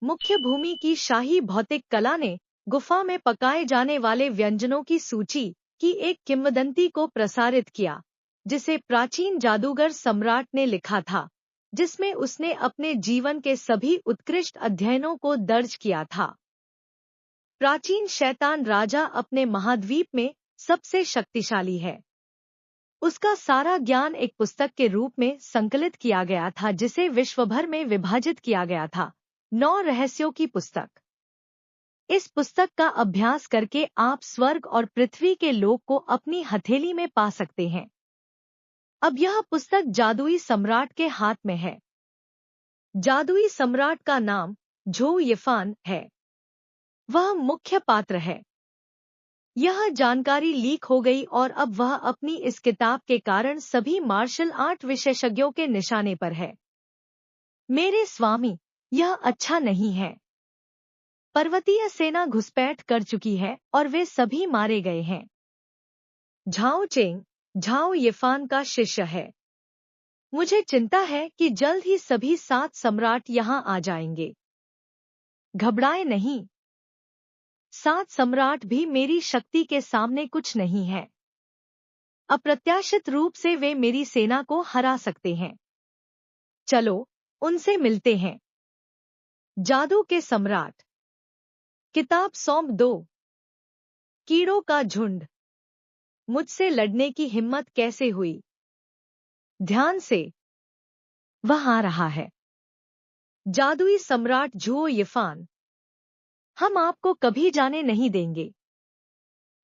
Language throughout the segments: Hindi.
मुख्य भूमि की शाही भौतिक कला ने गुफा में पकाए जाने वाले व्यंजनों की सूची की एक किंवदंती को प्रसारित किया, जिसे प्राचीन जादूगर सम्राट ने लिखा था, जिसमें उसने अपने जीवन के सभी उत्कृष्ट अध्ययनों को दर्ज किया था। प्राचीन शैतान राजा अपने महाद्वीप में सबसे शक्तिशाली है। उसका सारा ज्ञान एक पुस्तक के रूप में संकलित किया गया था, जिसे विश्वभर में विभाजित किया गया था। 9 रहस्यों की पुस्तक। इस पुस्तक का अभ्यास करके आप स्वर्ग और पृथ्वी के लोक को अपनी हथेली में पा सकते हैं। अब यह पुस्तक जादुई सम्राट के हाथ में है। जादुई सम्राट का नाम झो यिफान है। वह मुख्य पात्र है। यह जानकारी लीक हो गई और अब वह अपनी इस किताब के कारण सभी मार्शल आर्ट विशेषज्ञों के निशाने पर है। मेरे स्वामी, यह अच्छा नहीं है। पर्वतीय सेना घुसपैठ कर चुकी है और वे सभी मारे गए हैं। झाओ चेंग झाओ यिफान का शिष्य है। मुझे चिंता है कि जल्द ही सभी 7 सम्राट यहाँ आ जाएंगे। घबराए नहीं। 7 सम्राट भी मेरी शक्ति के सामने कुछ नहीं है। अप्रत्याशित रूप से वे मेरी सेना को हरा सकते हैं। चलो, उनसे मिलते हैं। जादू के सम्राट। किताब सौंप दो। कीड़ों का झुंड। मुझसे लड़ने की हिम्मत कैसे हुई? ध्यान से। वह आ रहा है। जादुई सम्राट झुओ यिफान। हम आपको कभी जाने नहीं देंगे।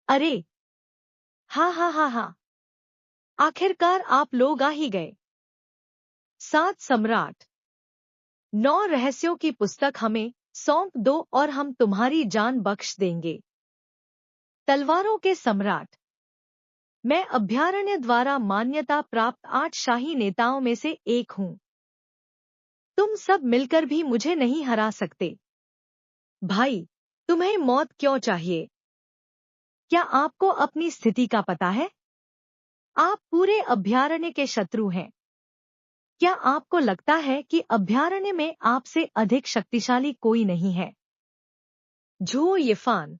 अरे, हा हा हा हा। आखिरकार आप लोग आ ही गए। 7 सम्राट। 9 रहस्यों की पुस्तक हमें सौंप दो और हम तुम्हारी जान बख्श देंगे। तलवारों के सम्राट। मैं अभयारण्य द्वारा मान्यता प्राप्त 8 शाही नेताओं में से एक हूँ। तुम सब मिलकर भी मुझे नहीं हरा सकते। भाई, तुम्हें मौत क्यों चाहिए? क्या आपको अपनी स्थिति का पता है? आप पूरे अभयारण्य के शत्रु हैं। क्या आपको लगता है कि अभयारण्य में आपसे अधिक शक्तिशाली कोई नहीं है? झुओ यिफान।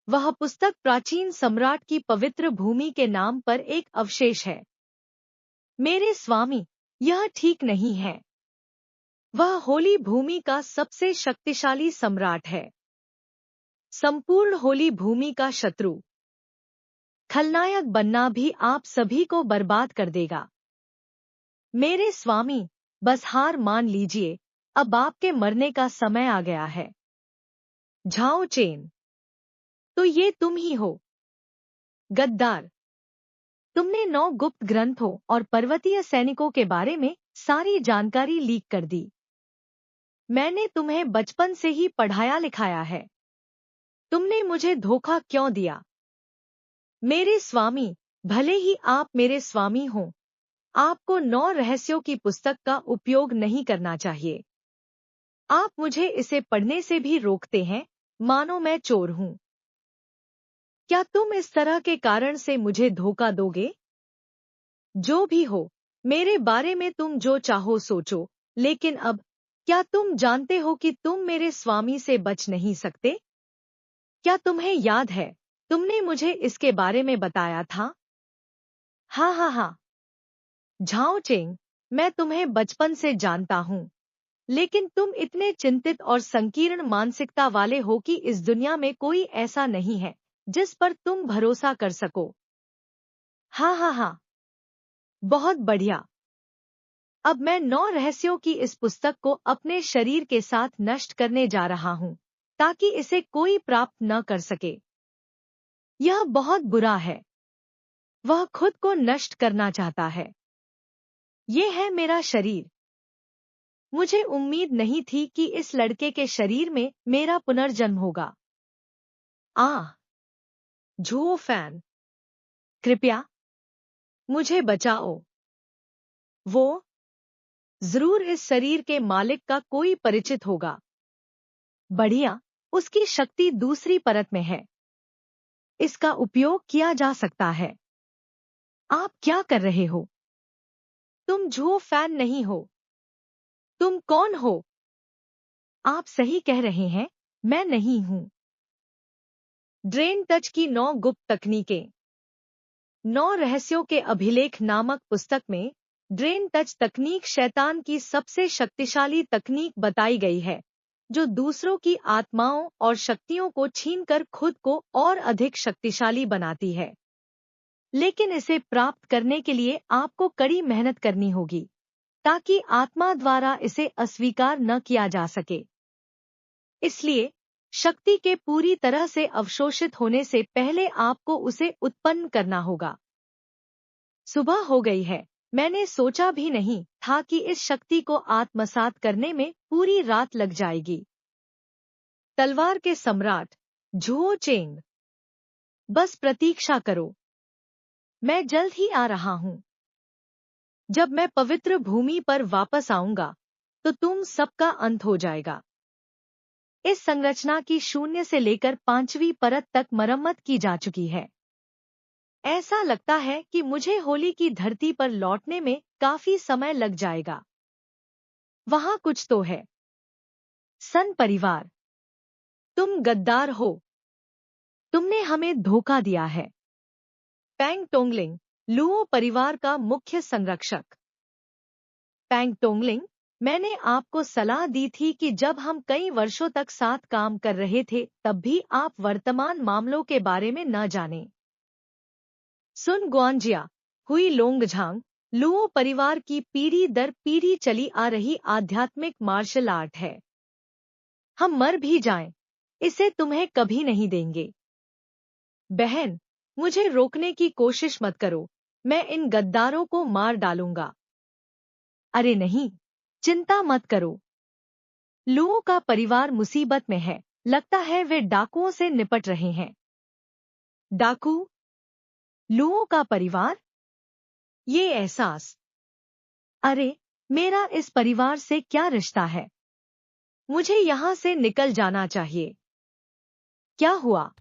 वह पुस्तक प्राचीन सम्राट की पवित्र भूमि के नाम पर एक अवशेष है। मेरे स्वामी, यह ठीक नहीं है। वह होली भूमि का सबसे शक्तिशाली सम्राट है। संपूर्ण होली भूमि का शत्रु। खलनायक बनना भी आप सभी को बर्बाद कर देगा। मेरे स्वामी, बस हार मान लीजिए, अब आपके मरने का समय आ गया है। Zhao chain. तो ये तुम ही हो। गद्दार। तुमने 9 गुप्त ग्रंथों और पर्वतीय सैनिकों के बारे में सारी जानकारी लीक कर दी। मैंने तुम्हें बचपन से ही पढ़ाया लिखाया है। तुमने मुझे धोखा क्यों दिया? मेरे स्वामी, भले ही आप मेरे स्वामी हों, आपको 9 रहस्यों की पुस्तक का उपयोग नहीं करना चाहिए। आप मुझे इसे पढ़ने से भी रोकते हैं, मानो मैं चोर हूं। क्या तुम इस तरह के कारण से मुझे धोखा दोगे? जो भी हो, मेरे बारे में तुम जो चाहो सोचो, लेकिन अब, क्या तुम जानते हो कि तुम मेरे स्वामी से बच नहीं सकते? क्या तुम्हें याद है, तुमने मुझे इसके बारे में बताया था? हाँ हाँ हाँ। झाओ चेंग, मैं तुम्हें बचपन से जानता हूँ, लेकिन तुम इतने चिंतित और संकीर्ण मानसिकता वाले हो कि इस दुनिया में कोई ऐसा नहीं है जिस पर तुम भरोसा कर सको। हाँ हाँ हाँ। बहुत बढ़िया। अब मैं 9 रहस्यों की इस पुस्तक को अपने शरीर के साथ नष्ट करने जा रहा हूँ, ताकि इसे कोई प्राप्त न कर सके। यह बहुत बुरा है। वह खुद को नष्ट करना चाहता है। ये है मेरा शरीर। मुझे उम्मीद नहीं थी कि इस लड़के के शरीर में मेरा पुनर्जन्म होगा। आह! झुओ फैन, कृपया मुझे बचाओ। वो जरूर इस शरीर के मालिक का कोई परिचित होगा। बढ़िया, उसकी शक्ति दूसरी परत में है। इसका उपयोग किया जा सकता है। आप क्या कर रहे हो? तुम झुओ फैन नहीं हो। तुम कौन हो? आप सही कह रहे हैं, मैं नहीं हूँ। ड्रेन टच की 9 गुप्त तकनीकें। 9 रहस्यों के अभिलेख नामक पुस्तक में ड्रेन टच तकनीक शैतान की सबसे शक्तिशाली तकनीक बताई गई है, जो दूसरों की आत्माओं और शक्तियों को छीनकर खुद को और अधिक शक्तिशाली बनाती है। लेकिन इसे प्राप्त करने के लिए आपको कड़ी मेहनत करनी होगी, ताकि आत्मा द्वारा इसे अस्वीकार न किया जा सके। इसलिए शक्ति के पूरी तरह से अवशोषित होने से पहले आपको उसे उत्पन्न करना होगा। सुबह हो गई है। मैंने सोचा भी नहीं था कि इस शक्ति को आत्मसात करने में पूरी रात लग जाएगी। तलवार के सम्राट झुओ चेंग। बस प्रतीक्षा करो, मैं जल्द ही आ रहा हूँ। जब मैं पवित्र भूमि पर वापस आऊंगा तो तुम सबका अंत हो जाएगा। इस संरचना की 0 से लेकर 5वीं परत तक मरम्मत की जा चुकी है। ऐसा लगता है कि मुझे होली की धरती पर लौटने में काफी समय लग जाएगा। वहां कुछ तो है। सन परिवार, तुम गद्दार हो। तुमने हमें धोखा दिया है। पैंग टोंगलिंग, लुओ परिवार का मुख्य संरक्षक। पैंग टोंगलिंग, मैंने आपको सलाह दी थी कि जब हम कई वर्षों तक साथ काम कर रहे थे तब भी आप वर्तमान मामलों के बारे में न जानें। सुन ग्वांजिया, हुई लोंगझांग, लुओ परिवार की पीढ़ी दर पीढ़ी चली आ रही आध्यात्मिक मार्शल आर्ट है। हम मर भी जाएं, इसे तुम्हें कभी नहीं देंगे। बहन, मुझे रोकने की कोशिश मत करो, मैं इन गद्दारों को मार डालूंगा। अरे नहीं, चिंता मत करो। लुओ का परिवार मुसीबत में है, लगता है वे डाकुओं से निपट रहे हैं। डाकू? लुओ का परिवार? ये एहसास। अरे, मेरा इस परिवार से क्या रिश्ता है? मुझे यहाँ से निकल जाना चाहिए। क्या हुआ?